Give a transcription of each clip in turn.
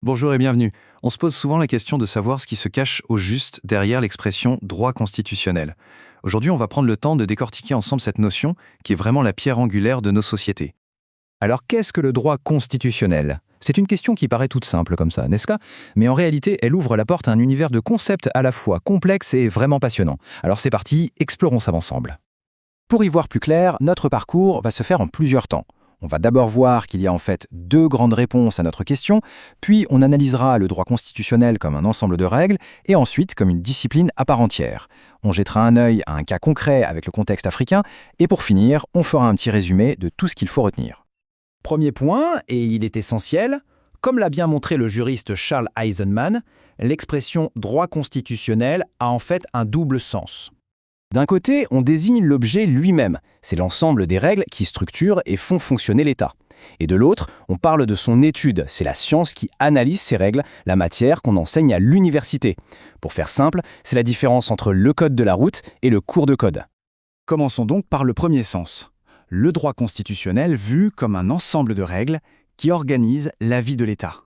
Bonjour et bienvenue. On se pose souvent la question de savoir ce qui se cache au juste derrière l'expression droit constitutionnel. Aujourd'hui, on va prendre le temps de décortiquer ensemble cette notion qui est vraiment la pierre angulaire de nos sociétés. Alors qu'est-ce que le droit constitutionnel? C'est une question qui paraît toute simple comme ça, n'est-ce pas? Mais en réalité, elle ouvre la porte à un univers de concepts à la fois complexes et vraiment passionnants. Alors c'est parti, explorons ça ensemble. Pour y voir plus clair, notre parcours va se faire en plusieurs temps. On va d'abord voir qu'il y a en fait deux grandes réponses à notre question, puis on analysera le droit constitutionnel comme un ensemble de règles, et ensuite comme une discipline à part entière. On jettera un œil à un cas concret avec le contexte africain, et pour finir, on fera un petit résumé de tout ce qu'il faut retenir. Premier point, et il est essentiel, comme l'a bien montré le juriste Charles Eisenman, l'expression droit constitutionnel a en fait un double sens. D'un côté, on désigne l'objet lui-même, c'est l'ensemble des règles qui structurent et font fonctionner l'État. Et de l'autre, on parle de son étude, c'est la science qui analyse ces règles, la matière qu'on enseigne à l'université. Pour faire simple, c'est la différence entre le code de la route et le cours de code. Commençons donc par le premier sens. Le droit constitutionnel vu comme un ensemble de règles qui organisent la vie de l'État.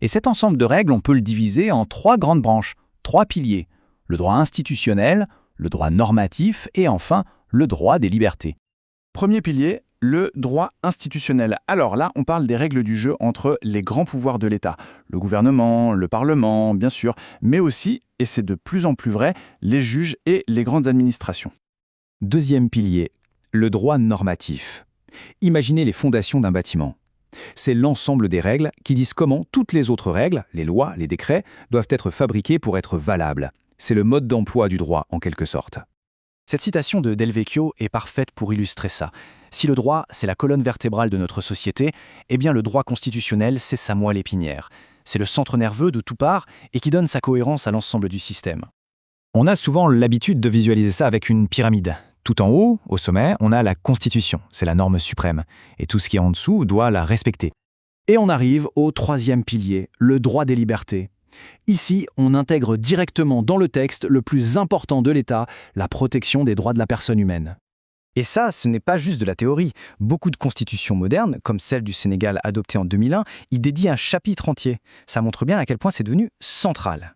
Et cet ensemble de règles, on peut le diviser en trois grandes branches, trois piliers. Le droit institutionnel, le droit normatif et enfin le droit des libertés. Premier pilier, le droit institutionnel. Alors là, on parle des règles du jeu entre les grands pouvoirs de l'État, le gouvernement, le Parlement, bien sûr, mais aussi, et c'est de plus en plus vrai, les juges et les grandes administrations. Deuxième pilier, le droit normatif. Imaginez les fondations d'un bâtiment. C'est l'ensemble des règles qui disent comment toutes les autres règles, les lois, les décrets, doivent être fabriquées pour être valables. C'est le mode d'emploi du droit, en quelque sorte. Cette citation de Del Vecchio est parfaite pour illustrer ça. Si le droit, c'est la colonne vertébrale de notre société, eh bien le droit constitutionnel, c'est sa moelle épinière. C'est le centre nerveux de tout part et qui donne sa cohérence à l'ensemble du système. On a souvent l'habitude de visualiser ça avec une pyramide. Tout en haut, au sommet, on a la Constitution, c'est la norme suprême, et tout ce qui est en dessous doit la respecter. Et on arrive au troisième pilier, le droit des libertés. Ici, on intègre directement dans le texte le plus important de l'État, la protection des droits de la personne humaine. Et ça, ce n'est pas juste de la théorie. Beaucoup de constitutions modernes, comme celle du Sénégal adoptée en 2001, y dédient un chapitre entier. Ça montre bien à quel point c'est devenu central.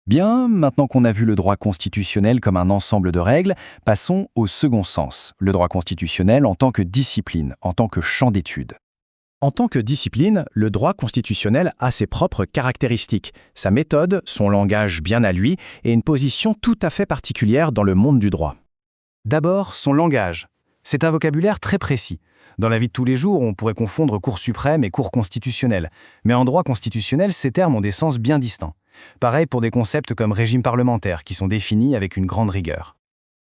Bien, maintenant qu'on a vu le droit constitutionnel comme un ensemble de règles, passons au second sens, le droit constitutionnel en tant que discipline, en tant que champ d'étude. En tant que discipline, le droit constitutionnel a ses propres caractéristiques, sa méthode, son langage bien à lui et une position tout à fait particulière dans le monde du droit. D'abord, son langage. C'est un vocabulaire très précis. Dans la vie de tous les jours, on pourrait confondre Cour suprême et Cour constitutionnelle. Mais en droit constitutionnel, ces termes ont des sens bien distincts. Pareil pour des concepts comme régime parlementaire, qui sont définis avec une grande rigueur.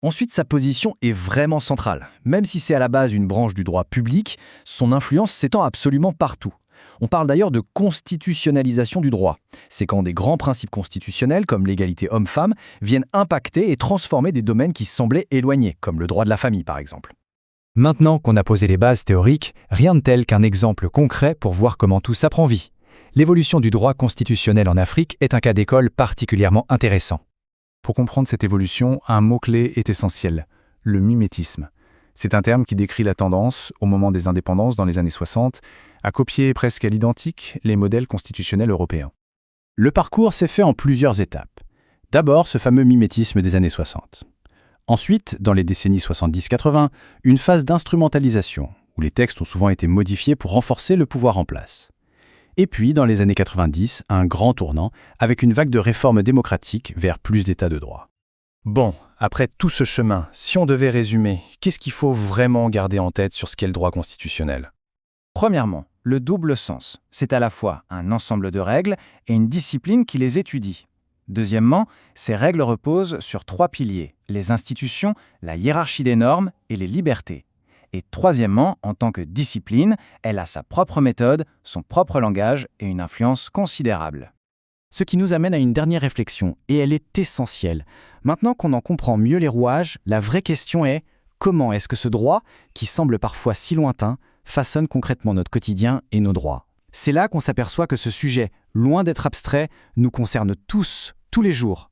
Ensuite, sa position est vraiment centrale. Même si c'est à la base une branche du droit public, son influence s'étend absolument partout. On parle d'ailleurs de constitutionnalisation du droit. C'est quand des grands principes constitutionnels, comme l'égalité homme-femme, viennent impacter et transformer des domaines qui semblaient éloignés, comme le droit de la famille par exemple. Maintenant qu'on a posé les bases théoriques, rien de tel qu'un exemple concret pour voir comment tout ça prend vie. L'évolution du droit constitutionnel en Afrique est un cas d'école particulièrement intéressant. Pour comprendre cette évolution, un mot-clé est essentiel, le mimétisme. C'est un terme qui décrit la tendance, au moment des indépendances dans les années 60, à copier presque à l'identique les modèles constitutionnels européens. Le parcours s'est fait en plusieurs étapes. D'abord, ce fameux mimétisme des années 60. Ensuite, dans les décennies 70-80, une phase d'instrumentalisation, où les textes ont souvent été modifiés pour renforcer le pouvoir en place. Et puis, dans les années 90, un grand tournant, avec une vague de réformes démocratiques vers plus d'état de droit. Bon, après tout ce chemin, si on devait résumer, qu'est-ce qu'il faut vraiment garder en tête sur ce qu'est le droit constitutionnel ? Premièrement, le double sens. C'est à la fois un ensemble de règles et une discipline qui les étudie. Deuxièmement, ces règles reposent sur trois piliers, les institutions, la hiérarchie des normes et les libertés. Et troisièmement, en tant que discipline, elle a sa propre méthode, son propre langage et une influence considérable. Ce qui nous amène à une dernière réflexion, et elle est essentielle. Maintenant qu'on en comprend mieux les rouages, la vraie question est comment est-ce que ce droit, qui semble parfois si lointain, façonne concrètement notre quotidien et nos droits ? C'est là qu'on s'aperçoit que ce sujet, loin d'être abstrait, nous concerne tous les jours.